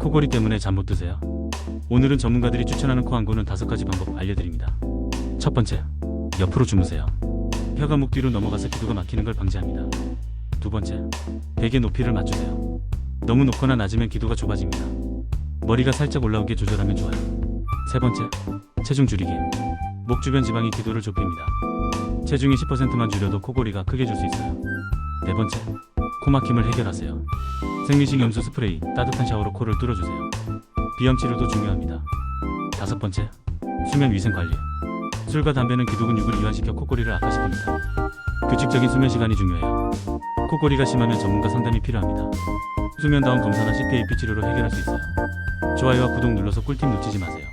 코골이 때문에 잠 못 드세요? 오늘은 전문가들이 추천하는 코 안고는 5가지 방법 알려드립니다. 첫 번째, 옆으로 주무세요. 혀가 목 뒤로 넘어가서 기도가 막히는 걸 방지합니다. 두 번째, 베개 높이를 맞추세요. 너무 높거나 낮으면 기도가 좁아집니다. 머리가 살짝 올라오게 조절하면 좋아요. 세 번째, 체중 줄이기. 목 주변 지방이 기도를 좁힙니다. 체중의 10%만 줄여도 코골이가 크게 줄 수 있어요. 네 번째, 코막힘을 해결하세요. 생리식 염소 스프레이, 따뜻한 샤워로 코를 뚫어주세요. 비염 치료도 중요합니다. 다섯 번째, 수면 위생 관리. 술과 담배는 기도 근육을 이완시켜 코골이를 악화시킵니다. 규칙적인 수면 시간이 중요해요. 코골이가 심하면 전문가 상담이 필요합니다. 수면다운 검사나 CPAP 치료로 해결할 수 있어요. 좋아요와 구독 눌러서 꿀팁 놓치지 마세요.